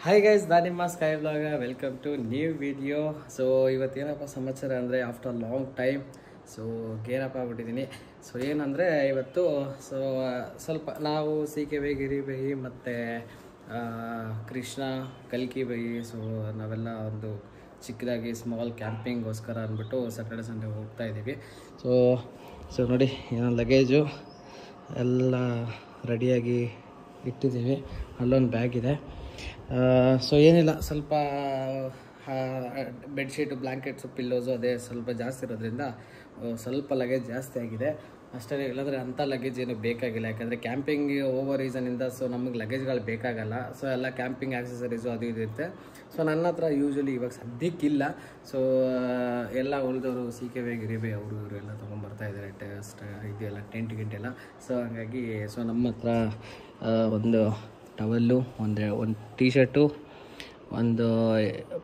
Hi guys, ನಾನು ನಿಮ್ಮ sky blog. Welcome to new video. So ಇವತ್ತೇನಪ್ಪ ಸಮಾಚಾರ ಅಂದರೆ ಆಫ್ಟರ್ ಲಾಂಗ್ ಟೈಮ್ ಗೇರಪ್ಪ ಆಗ್ಬಿಟ್ಟಿದ್ದೀನಿ. ಸೊ ಏನಂದರೆ ಇವತ್ತು ಸ್ವಲ್ಪ ನಾವು CK ಬೈ, ಗಿರಿ ಬೈ ಮತ್ತು ಕೃಷ್ಣ, ಕಲ್ಕಿ ಬೈ, ಸೊ ನಾವೆಲ್ಲ ಒಂದು ಚಿಕ್ಕದಾಗಿ ಸ್ಮಾಲ್ ಕ್ಯಾಂಪಿಂಗ್ಗೋಸ್ಕರ ಅಂದ್ಬಿಟ್ಟು ಸ್ಯಾಟರ್ಡೆ ಸಂಡೇ ಹೋಗ್ತಾ ಇದ್ದೀವಿ. ಸೊ ನೋಡಿ, ಏನೋ ಲಗೇಜು ಎಲ್ಲ ರೆಡಿಯಾಗಿ ಇಟ್ಟಿದ್ದೀವಿ. ಅಲ್ಲೊಂದು ಬ್ಯಾಗ್ ಇದೆ. ಸೊ ಏನಿಲ್ಲ, ಸ್ವಲ್ಪ ಬೆಡ್ಶೀಟು, ಬ್ಲ್ಯಾಂಕೆಟ್ಸು, ಪಿಲ್ಲೋಸು ಅದೇ ಸ್ವಲ್ಪ ಜಾಸ್ತಿ ಇರೋದ್ರಿಂದ ಸ್ವಲ್ಪ ಲಗೇಜ್ ಜಾಸ್ತಿ ಆಗಿದೆ ಅಷ್ಟೇ. ಇಲ್ಲಾಂದರೆ ಅಂಥ ಲಗೇಜ್ ಏನು ಬೇಕಾಗಿಲ್ಲ, ಯಾಕಂದರೆ ಕ್ಯಾಂಪಿಂಗ್ ಓವರ್ ರೀಸನಿಂದ ಸೊ ನಮಗೆ ಲಗೇಜ್ಗಳು ಬೇಕಾಗಲ್ಲ. ಸೊ ಎಲ್ಲ ಕ್ಯಾಂಪಿಂಗ್ ಆಕ್ಸೆಸರೀಸು ಅದು ಇದು ಇರುತ್ತೆ. ಸೊ ನನ್ನ ಹತ್ರ ಯೂಶ್ವಲಿ ಇವಾಗ ಸದ್ಯಕ್ಕಿಲ್ಲ. ಸೊ ಎಲ್ಲ ಉಳಿದವರು CK ಬೈ, ಗಿರಿ ಬೈ ಅವರು ಇವರು ಎಲ್ಲ ತೊಗೊಂಬರ್ತಾ ಇದ್ದಾರೆ ಇದೆಲ್ಲ ಟೆಂಟ್ ಗಿಂಟೆಲ್ಲ. ಸೊ ಹಾಗಾಗಿ ಸೊ ನಮ್ಮ ಹತ್ರ ಒಂದು ಟವಲ್ಲು, ಒಂದು ಟೀ ಶರ್ಟು, ಒಂದು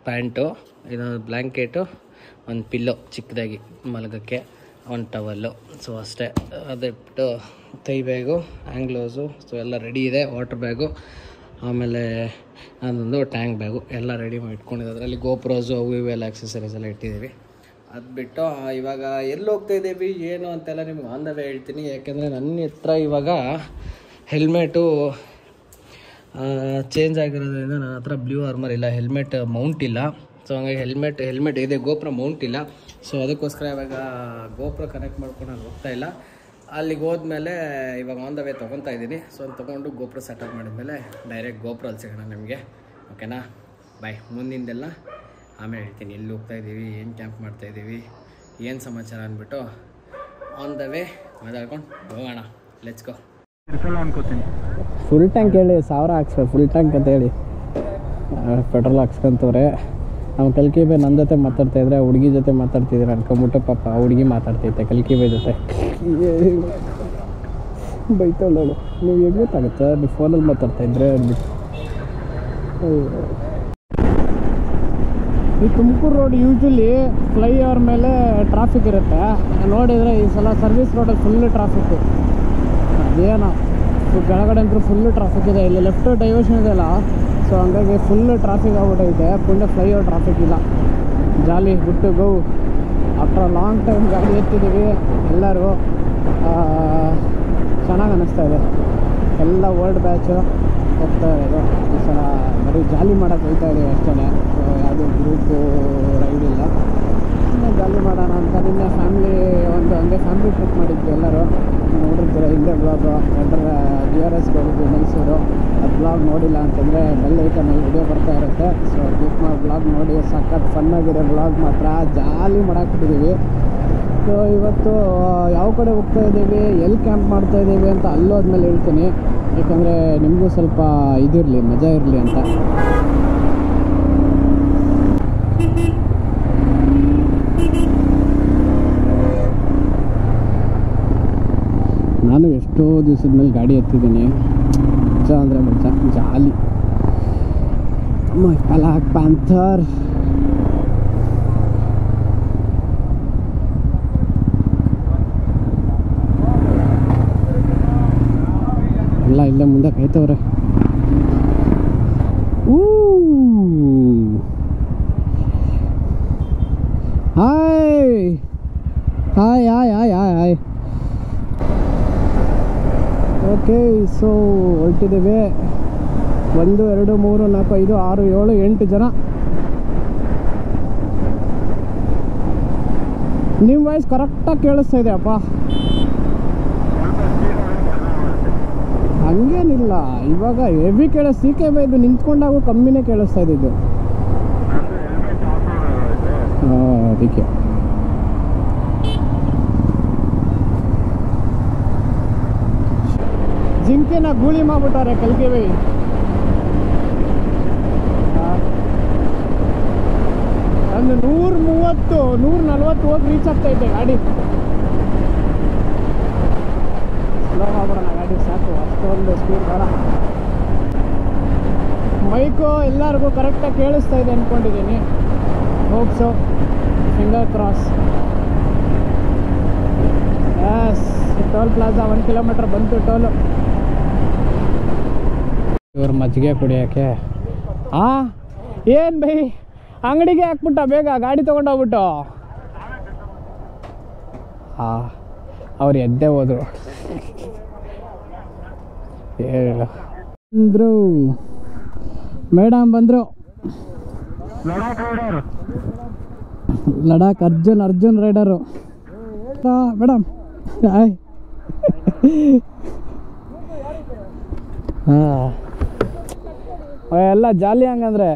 ಪ್ಯಾಂಟು, ಇನ್ನೊಂದು ಬ್ಲ್ಯಾಂಕೆಟು, ಒಂದು ಪಿಲ್ಲೋ ಚಿಕ್ಕದಾಗಿ ಮಲಗಕ್ಕೆ, ಒಂದು ಟವಲ್ಲು. ಸೊ ಅಷ್ಟೇ. ಅದೇ ಬಿಟ್ಟು ಕೈ ಬ್ಯಾಗು, ಆ್ಯಂಗ್ಲೋಸು, ಸೊ ಎಲ್ಲ ರೆಡಿ ಇದೆ. ವಾಟರ್ ಬ್ಯಾಗು, ಆಮೇಲೆ ಅದೊಂದು ಟ್ಯಾಂಕ್ ಬ್ಯಾಗು ಎಲ್ಲ ರೆಡಿ ಮಾಡಿ ಇಟ್ಕೊಂಡಿದ್ದೆ. ಅದರಲ್ಲಿ ಗೋಪ್ರೋಸು ಅವು ಇವೆಲ್ಲ ಆಕ್ಸೆಸರೀಸ್ ಎಲ್ಲ ಇಟ್ಟಿದ್ದೀವಿ. ಅದು ಬಿಟ್ಟು ಇವಾಗ ಎಲ್ಲಿ ಹೋಗ್ತಾ ಇದ್ದೀವಿ ಏನು ಅಂತೆಲ್ಲ ನಿಮ್ಗೆ ಆನ್ ದ ವೇ ಹೇಳ್ತೀನಿ. ಯಾಕೆಂದರೆ ನನ್ನ ಹತ್ರ ಇವಾಗ ಹೆಲ್ಮೆಟು ಚೇಂಜ್ ಆಗಿರೋದ್ರಿಂದ ನನ್ನ ಹತ್ರ ಬ್ಲೂ ಆರ್ಮರ್ ಇಲ್ಲ, ಹೆಲ್ಮೆಟ್ ಮೌಂಟ್ ಇಲ್ಲ. ಸೊ ಹಂಗಾಗಿ ಹೆಲ್ಮೆಟ್ ಇದೆ, ಗೋಪ್ರೋ ಮೌಂಟ್ ಇಲ್ಲ. ಸೊ ಅದಕ್ಕೋಸ್ಕರ ಇವಾಗ ಗೋಪ್ರೋ ಕನೆಕ್ಟ್ ಮಾಡ್ಕೊಂಡು ನಾನು ಹೋಗ್ತಾ ಇಲ್ಲ. ಅಲ್ಲಿಗೆ ಹೋದ್ಮೇಲೆ ಇವಾಗ ಆನ್ ದ ವೇ ತೊಗೊತಾ ಇದ್ದೀನಿ. ಸೊ ತೊಗೊಂಡು ಗೋಪ್ರೋ ಸೆಟಪ್ ಮಾಡಿದ್ಮೇಲೆ ಡೈರೆಕ್ಟ್ ಗೋಪ್ರೋ ಅಲ್ಲಿ ಸಿಗೋಣ ನಿಮಗೆ. ಓಕೆನಾ? ಬಾಯ್. ಮುಂದಿಂದೆಲ್ಲ ಆಮೇಲೆ ಹೇಳ್ತೀನಿ, ಎಲ್ಲಿ ಹೋಗ್ತಾ ಇದ್ದೀವಿ, ಏನು ಕ್ಯಾಂಪ್ ಮಾಡ್ತಾಯಿದ್ದೀವಿ, ಏನು ಸಮಾಚಾರ ಅಂದ್ಬಿಟ್ಟು ಆನ್ ದ ವೇ ಮಾತಾಡ್ಕೊಂಡು ಹೋಗೋಣ. Let's go. ಅನ್ಕೋತೀನಿ ಫುಲ್ ಟ್ಯಾಂಕ್ ಹೇಳಿ 1000 ಹಾಕ್ಸ್ಬೇಕು. ಫುಲ್ ಟ್ಯಾಂಕ್ ಅಂತ ಹೇಳಿ ಪೆಟ್ರೋಲ್ ಹಾಕ್ಸ್ಕೊಂತವ್ರೆ. ನಾವು ಕಲ್ಕಿ ಬೈ ನನ್ನ ಜೊತೆ ಮಾತಾಡ್ತಾಯಿದ್ರೆ ಹುಡುಗಿ ಜೊತೆ ಮಾತಾಡ್ತಿದ್ರೆ ಅನ್ಕೊಂಬಿಟ್ಟು ಪಾಪ ಹುಡುಗಿ ಮಾತಾಡ್ತೈತೆ ಕಲ್ಕಿ ಬೈ ಜೊತೆ. ಬೈತಾಳು, ನೀವು ಹೇಗೆ ಗೊತ್ತಾಗುತ್ತೆ ನೀವು ಫೋನಲ್ಲಿ ಮಾತಾಡ್ತಾಯಿದ್ರೆ ಅಂದ್ಬಿಟ್ಟು. ಈ Tumakuru road usually fly over ಮೇಲೆ ಟ್ರಾಫಿಕ್ ಇರುತ್ತೆ. ನೋಡಿದರೆ ಈ ಸಲ ಸರ್ವಿಸ್ ರೋಡಲ್ಲಿ ಫುಲ್ ಟ್ರಾಫಿಕ್ಕು. ಅದೇನೋ ಕೆಳಗಡೆ ಅಂತೂ ಫುಲ್ಲು ಟ್ರಾಫಿಕ್ ಇದೆ. ಇಲ್ಲಿ ಲೆಫ್ಟ್ ಡೈವರ್ಷನ್ ಇದೆಯಲ್ಲ, ಸೊ ಹಂಗಾಗಿ ಫುಲ್ಲು ಟ್ರಾಫಿಕ್ ಆಗ್ಬಿಟ್ಟೈತೆ. ಪುಣ್ಯ ಫ್ಲೈ ಓವರ್ ಟ್ರಾಫಿಕ್ ಇಲ್ಲ. Jolly, good to go. After long time ಗಾಡಿ ಎತ್ತಿದ್ದೀವಿ ಎಲ್ಲರೂ. ಚೆನ್ನಾಗಿ ಅನ್ನಿಸ್ತಾ ಇದೆ. ಎಲ್ಲ ಓಲ್ಡ್ ಬ್ಯಾಚು ಹೋಗ್ತಾ ಇರೋದು. ಈ ಸಲ ಬರೀ ಜಾಲಿ ಮಾಡೋಕ್ಕೆ ಹೋಗ್ತಾ ಇದ್ದೀವಿ ಅಷ್ಟೇ. ಸೊ ಯಾವುದೂ ಗ್ರೂಪು ರೈಡ್ ಇಲ್ಲ. ಸುಮ್ಮನೆ ಜಾಲಿ ಮಾಡೋಣ ಅಂತ ನಿನ್ನೆ ಫ್ಯಾಮಿಲಿ ಹಂಗೆ ಫ್ಯಾಮಿಲಿ ಟ್ರಿಪ್ ಮಾಡಿದ್ವಿ ಎಲ್ಲರೂ. ನೋಡಿರ್ತೀರ ಹಿಂದೆ ಬ್ಲಾಗು. GRS ಹೋಗಿದ್ವಿ ಮೈಸೂರು. ಅದು ಬ್ಲಾಗ್ ನೋಡಿಲ್ಲ ಅಂತಂದರೆ ಬೆಲ್ ಐಕನಲ್ಲಿ ವಿಡಿಯೋ ಬರ್ತಾ ಇರುತ್ತೆ. ಸೊ ಕ್ಲಿಕ್ ಮಾಡಿ ಬ್ಲಾಗ್ ನೋಡಿ. ಸಖತ್ ಫನ್ನಾಗಿರೋ ಬ್ಲಾಗ್ ಮಾತ್ರ, ಜಾಲಿ ಮಾಡಾಕ್ಬಿಟ್ಟಿದ್ದೀವಿ. ಸೊ ಇವತ್ತು ಯಾವ ಕಡೆ ಹೋಗ್ತಾ ಇದ್ದೀವಿ, ಎಲ್ಲಿ ಕ್ಯಾಂಪ್ ಮಾಡ್ತಾ ಇದ್ದೀವಿ ಅಂತ ಅಲ್ಲೋದ್ಮೇಲೆ ಹೇಳ್ತೀನಿ. ಯಾಕಂದರೆ ನಿಮಗೂ ಸ್ವಲ್ಪ ಇದಿರಲಿ, ಮಜಾ ಇರಲಿ ಅಂತ. ನಾನು ಎಷ್ಟೋ ದಿವಸದ ಮೇಲೆ ಗಾಡಿ ಎತ್ತಿದ್ದೀನಿ. ಮಜಾ ಅಂದರೆ ಮಜಾ, ಜಾಲಿ. ಬ್ಲ್ಯಾಕ್ ಪ್ಯಾಂಥರ್ ಎಲ್ಲ ಇಲ್ಲೇ ಮುಂದೆ ಕಾಯ್ತವ್ರೆ. Hi hi hi hi hi hi. Okay, so ಹೊರಟಿದ್ದೀವಿ. 1 2 3 4 5 6 7 8 ಜನ. ನಿಮ್ಮ ವಾಯ್ಸ್ ಕರೆಕ್ಟಾಗಿ ಕೇಳಿಸ್ತಾ ಇದೆ ಅಪ್ಪ. ಹಂಗೇನಿಲ್ಲ, ಇವಾಗ ಹೆವಿ CK ಬೈದು ನಿಂತ್ಕೊಂಡಾಗೂ ಕಮ್ಮಿನೇ ಕೇಳಿಸ್ತಾ ಇದ್ದಿದ್ದು. ಅದಕ್ಕೆ ಜಿಂಕೆನ ಗೂಳಿ ಮಾಡ್ಬಿಟ್ಟಾರೆ ಕಲ್ಕಿ ಬೈ. ಒಂದು 130 140 ಹೋಗಿ ರೀಚ್ ಆಗ್ತೈತೆ ಗಾಡಿ. ಸ್ಲೋ ಮಾಡ್ಬಿಡೋಣ ಗಾಡಿ, ಸಾಕು, ಅಷ್ಟೊಂದು ಸ್ಪೀಡ್ ಬೇಡ. ಮೈಕು ಎಲ್ಲರಿಗೂ ಕರೆಕ್ಟಾಗಿ ಕೇಳಿಸ್ತಾ ಇದೆ ಅಂದ್ಕೊಂಡಿದ್ದೀನಿ. Hopes, finger cross. Yes, toll plaza 1 kilometre ಬಂತು ಟೋಲು. ಇವರು ಮಜ್ಜಿಗೆ ಕುಡಿಯೋಕ್ಕೆ ಹಾಂ ಏನು ಬೈ ಅಂಗಡಿಗೆ ಹಾಕ್ಬಿಟ್ಟ ಬೇಗ ಗಾಡಿ ತೊಗೊಂಡೋಗ್ಬಿಟ್ಟು. ಹಾಂ ಅವ್ರು ಎದ್ದೇ ಹೋದರು. ಹೇಳ ಬಂದರು ಮೇಡಮ್ ಬಂದರು. Ladakh Arjun rider madam. Hi. ಹಾಂ ಎಲ್ಲ ಜಾಲಿ ಹಂಗಂದ್ರೆ.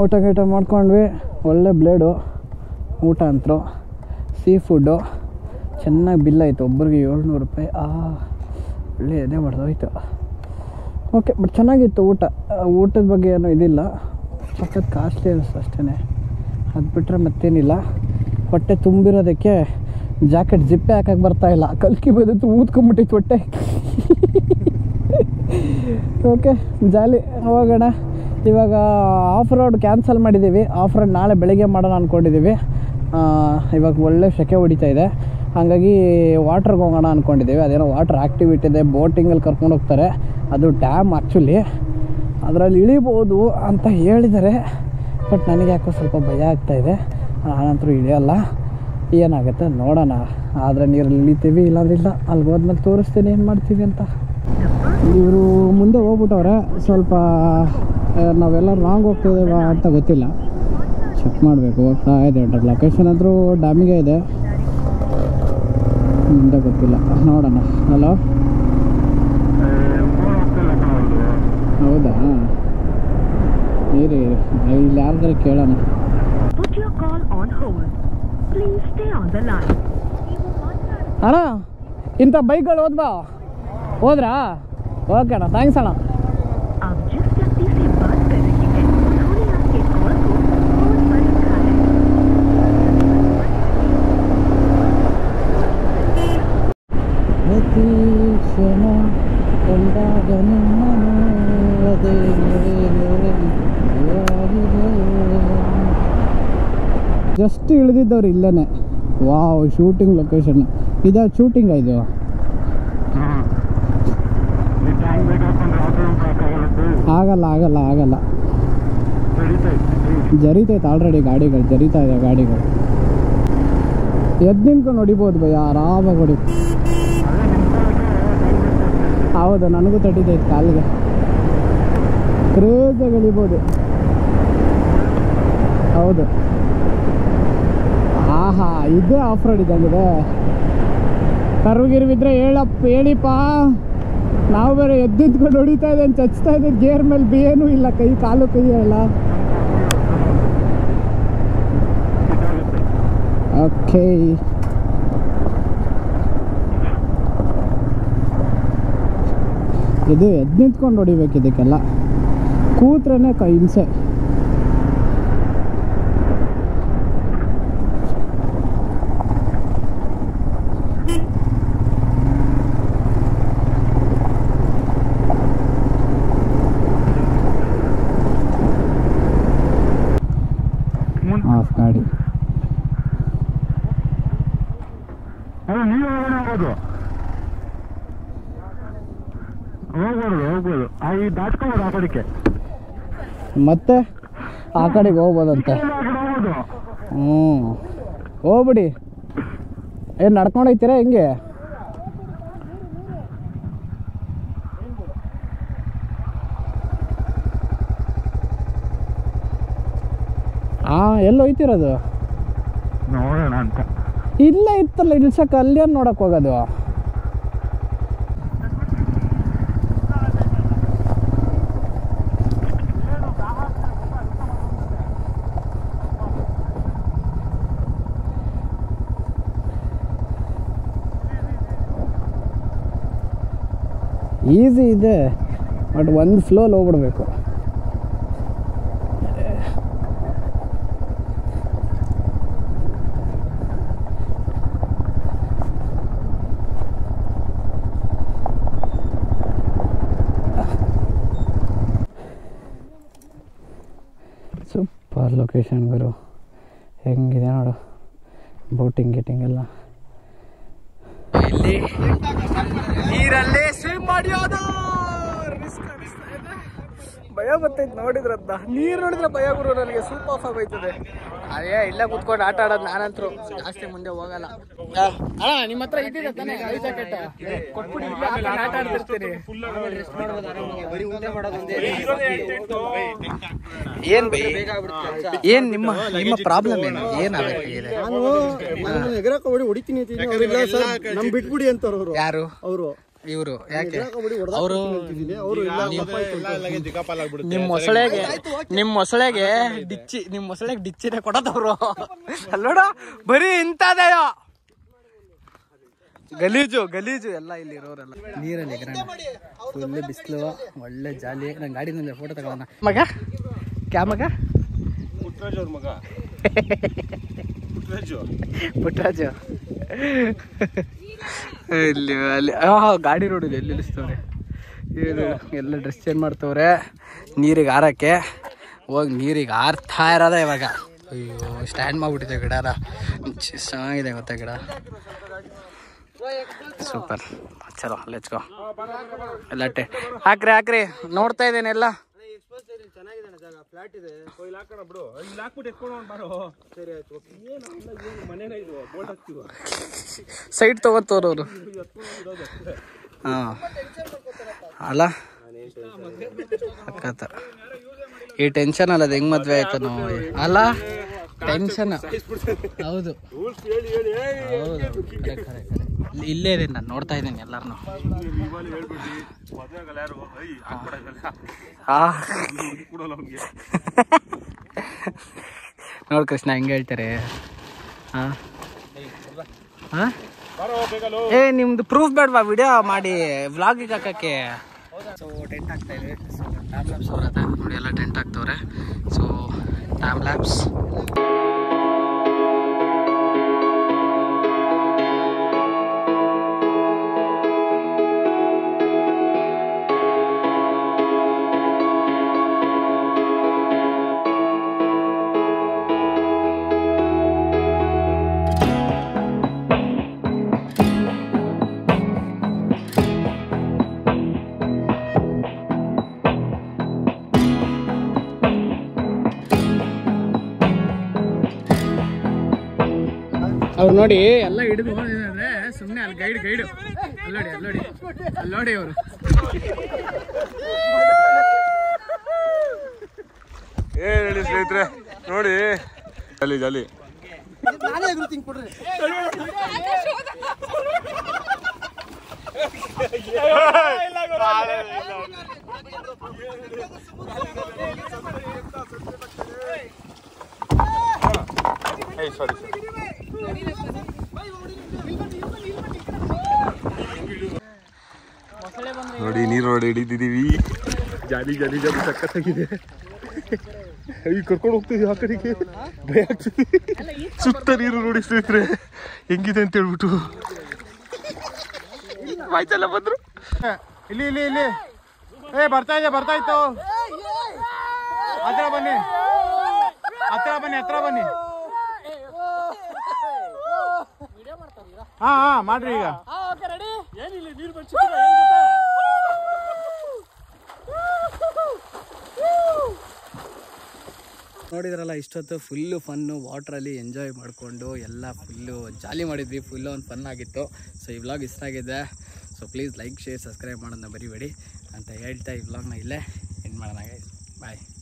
ಊಟ ಗೀಟ ಮಾಡ್ಕೊಂಡ್ವಿ. ಒಳ್ಳೆ ಬ್ಲೇಡು ಊಟ ಅಂತರು. ಸೀ ಫುಡ್ಡು ಚೆನ್ನಾಗಿ ಬಿಲ್ ಆಯಿತು. ಒಬ್ಬರಿಗೆ 700 ರೂಪಾಯಿ. ಒಳ್ಳೆ ಎದೆ ಹೊಡೆದೋಯ್ತು. ಓಕೆ ಬಟ್ ಚೆನ್ನಾಗಿತ್ತು ಊಟ. ಊಟದ ಬಗ್ಗೆ ಏನೂ ಇದಿಲ್ಲ, ಸಖತ್ ಕಾಸ್ಟ್ಲಿ ಅನಿಸ್ತು ಅಷ್ಟೇ. ಅದು ಬಿಟ್ಟರೆ ಮತ್ತೇನಿಲ್ಲ. ಹೊಟ್ಟೆ ತುಂಬಿರೋದಕ್ಕೆ ಜಾಕೆಟ್ ಜಿಪ್ಪೆ ಹಾಕಕ್ಕೆ ಬರ್ತಾಯಿಲ್ಲ. ಕಲ್ಕಿ ಬಂದಿತ್ತು ಊದ್ಕೊಂಬಿಟ್ಟಿತ್ತು ಹೊಟ್ಟೆ. ಓಕೆ ಜಾಲಿ ಹೋಗೋಣ. ಇವಾಗ ಆಫ್ ರೋಡ್ ಕ್ಯಾನ್ಸಲ್ ಮಾಡಿದ್ದೀವಿ. ಆಫ್ ರೋಡ್ ನಾಳೆ ಬೆಳಿಗ್ಗೆ ಮಾಡೋಣ ಅಂದ್ಕೊಂಡಿದ್ದೀವಿ. ಇವಾಗ ಒಳ್ಳೆ ಸೆಕೆ ಹೊಡಿತಾ ಇದೆ, ಹಾಗಾಗಿ ವಾಟ್ರಿಗೆ ಹೋಗೋಣ ಅಂದ್ಕೊಂಡಿದ್ದೀವಿ. ಅದೇನೋ ವಾಟ್ರ್ ಆ್ಯಕ್ಟಿವಿಟಿ ಇದೆ, ಬೋಟಿಂಗಲ್ಲಿ ಕರ್ಕೊಂಡು ಹೋಗ್ತಾರೆ. ಅದು ಡ್ಯಾಮ್ ಆ್ಯಕ್ಚುಲಿ, ಅದರಲ್ಲಿ ಇಳಿಬೋದು ಅಂತ ಹೇಳಿದ್ದಾರೆ. ಬಟ್ ನನಗೆ ಯಾಕೋ ಸ್ವಲ್ಪ ಭಯ ಆಗ್ತಾಯಿದೆ. ನಾನಂತರೂ ಇಳಿಯೋಲ್ಲ, ಏನಾಗುತ್ತೆ ನೋಡೋಣ. ಆದರೆ ನೀರಲ್ಲಿ ಇಳಿತೀವಿ, ಇಲ್ಲಾಂದ್ರೆ ಇಲ್ಲ. ಅಲ್ಲಿಗೆ ಹೋದ್ಮೇಲೆ ತೋರಿಸ್ತೀನಿ ಏನು ಮಾಡ್ತೀವಿ ಅಂತ. ಇವರು ಮುಂದೆ ಹೋಗ್ಬಿಟ್ಟವ್ರೆ. ಸ್ವಲ್ಪ ನಾವೆಲ್ಲ ರಾಂಗ್ ಹೋಗ್ತಿದ್ದೇವೆ ಅಂತ ಗೊತ್ತಿಲ್ಲ, ಚೆಕ್ ಮಾಡಬೇಕು. ಹೋಗ್ತಾ ಇದೆ ಲೊಕೇಶನ್ ಅಂದರೂ ಡ್ಯಾಮಿಗೆ ಇದೆ, ಮುಂದೆ ಗೊತ್ತಿಲ್ಲ, ನೋಡೋಣ. ಹಲೋ, ಹೌದಾ? ಇರಿ ಇಲ್ಲಿ ಯಾರ್ದಾರು ಕೇಳೋಣ. ಅಣ್ಣ ಇಂಥ ಬೈಕ್ಗಳು ಹೋದ್ರಾ? ಓಕೆ ಅಣ್ಣ, ಥ್ಯಾಂಕ್ಸ್ ಅಣ್ಣ. ಜಸ್ಟ್ ಇಳಿದಿದ್ದವ್ರು ಇಲ್ಲೇ. ವಾವ್, ಶೂಟಿಂಗ್ ಲೊಕೇಶನ್ ಇದು. ಶೂಟಿಂಗ್ ಇದು ಆಗಲ್ಲ ಆಗಲ್ಲ ಆಗಲ್ಲ, ಜರಿತೈತೆ ಆಲ್ರೆಡಿ. ಗಾಡಿಗಳು ಜರಿತಾ ಇದೆ, ಗಾಡಿಗಳು ಎದ್ದು ನಿಂತ್ಕೊಂಡು ಹೊಡಿಬೋದು ಭಯ, ಆರಾಮಾಗಿ ಹೊಡಿ. ಹೌದು, ನನಗೂ ತಟ್ಟಿತೈತೆ ಕಾಲಿಗೆ. ಕ್ರೇಜಾಗಿ ಎಳಿಬೋದು. ಹೌದು. ಆಹಾ, ಇದೇ ಆಫ್ ರೋಡ್ ಇದ್ದಂಗಿದೆ. ಕರುಗಿರ್ವಿದ್ರೆ ಹೇಳಿಪ್ಪ. ನಾವು ಬೇರೆ ಎದ್ದಿದ್ಕೊಂಡು ಹೊಡಿತಾ ಇದೆ, ಚಚ್ತಾ ಇದೆ. ಗೇರ್ ಮೇಲೆ ಏನೂ ಇಲ್ಲ, ಕಾಲು ಕೈ ಎಲ್ಲ. ಓಕೆ, ಇದು ಎದ್ದು ನಿಂತ್ಕೊಂಡು ಹೊಡಿಬೇಕು. ಇದಕ್ಕೆಲ್ಲ ಕೂತ್ರೆ ಹಿಂಸೆ. ಆಫ್ ಗಾಡಿ. ಮತ್ತೆ ಆ ಕಡೆಗೆ ಹೋಗ್ಬೋದಂತೆ. ಹೋಗ್ಬಿಡಿ. ಏನು ನಡ್ಕೊಂಡೋಗ್ತೀರಾ ಹೆಂಗೆ? ಎಲ್ಲಿ ಹೋಯ್ತಿರೋದು? ನೋಡೋಣ ಅಂತ. ಇಲ್ಲ ಇತ್ತಲ್ಲ ಇಳ್ಸಕ್ಕೆ, ಅಲ್ಲೇನು ನೋಡಕ್ಕೆ ಹೋಗೋದು? ಈಸಿ ಇದೆ, ಬಟ್ ಒಂದು ಫ್ಲೋಲ್ಲಿ ಹೋಗ್ಬಿಡ್ಬೇಕು. ಸೂಪರ್ ಲೊಕೇಶನ್ ಗುರು, ಹೆಂಗಿದೆ ನೋಡು. ಬೋಟಿಂಗ್ ಗೀಟಿಂಗ್ ಎಲ್ಲ ಇಲ್ಲಿ ನೀರಲ್ಲಿ ಸ್ವಿಮ್ ಮಾಡಿಯೋದು ಭಯ ಬರ್ತೈತೆ ನೋಡಿದ್ರದ್ದ ನೀರು ನೋಡಿದ್ರೆ ಭಯ ಗುರು ನನಗೆ ಸ್ವಲ್ಪ ಆಫ್ ಆಗೋಯ್ತದೆ ಅದೇ ಇಲ್ಲ ಕುತ್ಕೊಂಡು ಆಟ ಆಡೋದು ನಾನಂತರೂ ಜಾಸ್ತಿ ಮುಂದೆ ಹೋಗಲ್ಲ ಅಣ್ಣ ನಿಮ್ಮ ಹತ್ರ ಇದ್ದಿದೆ ತಾನೇ ಜಾಕೆಟ್ ಕೊಟ್ಬಿಡಿ ಆಟ ಆಡ್ತಿರ್ತೀನಿ ಏನ್ ನಿಮ್ಮ ಪ್ರಾಬ್ಲಮ್ ಏನು ಏನಾಗಿದೆ ನಾನು ಎಗರಕ ಹೊಡಿತೀನಿ ನಮ್ ಬಿಟ್ಬಿಡಿ ಅಂತವ್ರು ಯಾರು ಅವರು ಇವರು ಯಾಕೆ ಅವರು ನಿಮ್ ಮೊಸಳೆಗೆ ಡಿಚ್ಚಿನೇ ಕೊಡೋದವ್ರು ಅಲ್ಲೋಡ ಬರೀ ಇಂಥದೆಯೋ ಗಲೀಜು ಎಲ್ಲ ಇಲ್ಲಿ ಇರೋರೆಲ್ಲ ನೀರಲ್ಲಿ ಫುಲ್ ಬಿಸಿಲು ಒಳ್ಳೆ ಜಾಲಿ ನಂಗೆ ಗಾಡಿನಲ್ಲಿ ಫೋಟೋ ತಗೊಳ್ಳೋಣ ಮಗ ಕ್ಯಾ ಮಗ ಪುಟ್ಟರಾಜು ಇಲ್ಲಿ ಅಲ್ಲಿ ಗಾಡಿ ರೋಡಿದೆ ಎಲ್ಲಿ ನಿಲ್ಲಿಸ್ತವ್ರೆ ಎಲ್ಲ ಡ್ರೆಸ್ ಚೇಂಜ್ ಮಾಡ್ತವ್ರೆ ನೀರಿಗೆ ಹಾರಕ್ಕೆ ಹೋಗಿ ನೀರಿಗೆ ಹಾರ್ತಾ ಇರೋದ ಇವಾಗ ಅಯ್ಯೋ ಸ್ಟ್ಯಾಂಡ್ ಮಾಡ್ಬಿಟ್ಟಿದೆ ಗಿಡನ ಚೆನ್ನಾಗಿದೆ ಗೊತ್ತಾ ಗಿಡ ಸೂಪರ್ ಚಲೋ ಲೆಚ್ಕೋ ಎಲ್ಲ ಹಾಕ್ರಿ ನೋಡ್ತಾ ಇದ್ದೇನೆ ಎಲ್ಲ ಸೈಡ್ ತಗೋತವ್ರವ್ರು ಅಲ್ಲ ಈ ಟೆನ್ಷನ್ ಅಲ್ಲ ಅದು ಹೆಂಗ್ ಮದ್ವೆ ಆಯ್ತು ನಾವು ಅಲ್ಲ ಟೆನ್ಷನ್ ಹೌದು ಇಲ್ಲೇ ಇದೆ ನಾನು ನೋಡ್ತಾ ಇದ್ದೀನಿ ಎಲ್ಲಾರನು ನೋಡ್ ಕೃಷ್ಣ ಹೆಂಗೆ ಹೇಳ್ತಾರೆ ಏ ನಿಮ್ದು ಪ್ರೂಫ್ ಬೇಡವಾ ವಿಡಿಯೋ ಮಾಡಿ ವ್ಲಾಗಿಗೆ ಹಾಕಕ್ಕೆ ಸೊ ಟೆಂಟ್ ಹಾಕ್ತಾ ಇದೆ ಸೊ ಟೈಮ್ ಲ್ಯಾಬ್ಸ್ ಬರುತ್ತೆ ನೋಡಿ ಎಲ್ಲ ಟೆಂಟ್ ಹಾಕ್ತವ್ರೆ ಸೊ ಟೈಮ್ ಲ್ಯಾಬ್ಸ್ ಅವ್ರು ನೋಡಿ ಎಲ್ಲ ಹಿಡಿದು ಹೋದ್ರೆ ಸುಮ್ಮನೆ ಅಲ್ಲಿ ಗೈಡು ಅಲ್ಲೋಡಿ ಅವರು ಏನ್ ಹೇಳಿ ಸ್ನೇಹಿತರೆ ನೋಡಿ ಜಾಲಿ ಸಾರಿ ನೋಡಿ ನೀರು ನೋಡಿ ಹಿಡಿದಿದ್ದೀವಿ ಜಾಲಿ ಸಕ್ಕತ್ತಾಗಿದೆ ಈಗ ಕರ್ಕೊಂಡು ಹೋಗ್ತಿದ್ವಿ ಆ ಕಡೆಗೆ ಭಯ ಆಗ್ತದೆ ಸುತ್ತ ನೀರು ನೋಡಿ ಸ್ನೇಹಿತರೆ ಹೆಂಗಿದೆ ಅಂತ ಹೇಳ್ಬಿಟ್ಟು ಆಯ್ತಲ್ಲ ಬಂದ್ರು ಇಲ್ಲಿ ಏ ಬರ್ತಾ ಇತ್ತು ಹತ್ರ ಬನ್ನಿ ಹಾ ಮಾಡ್ರಿ ಈಗ ನೋಡಿದ್ರಲ್ಲ ಇಷ್ಟೊತ್ತು ಫುಲ್ಲು ಫನ್ನು ವಾಟ್ರಲ್ಲಿ ಎಂಜಾಯ್ ಮಾಡಿಕೊಂಡು ಎಲ್ಲ ಫುಲ್ಲು ಜಾಲಿ ಮಾಡಿದ್ವಿ ಫುಲ್ಲು ಒಂದು ಫನ್ ಆಗಿತ್ತು ಸೊ ಈ ವ್ಲಾಗ್ ಇಷ್ಟ ಆಗಿದೆ so please like share subscribe ಮಾಡೋದನ್ನ ಬರಿಬೇಡಿ ಅಂತ ಹೇಳ್ತಾ ಈ ವ್ಲಾಗ್ನ ಇಲ್ಲೇ ಎಂಡ್ ಮಾಡೋಣ ಬಾಯ್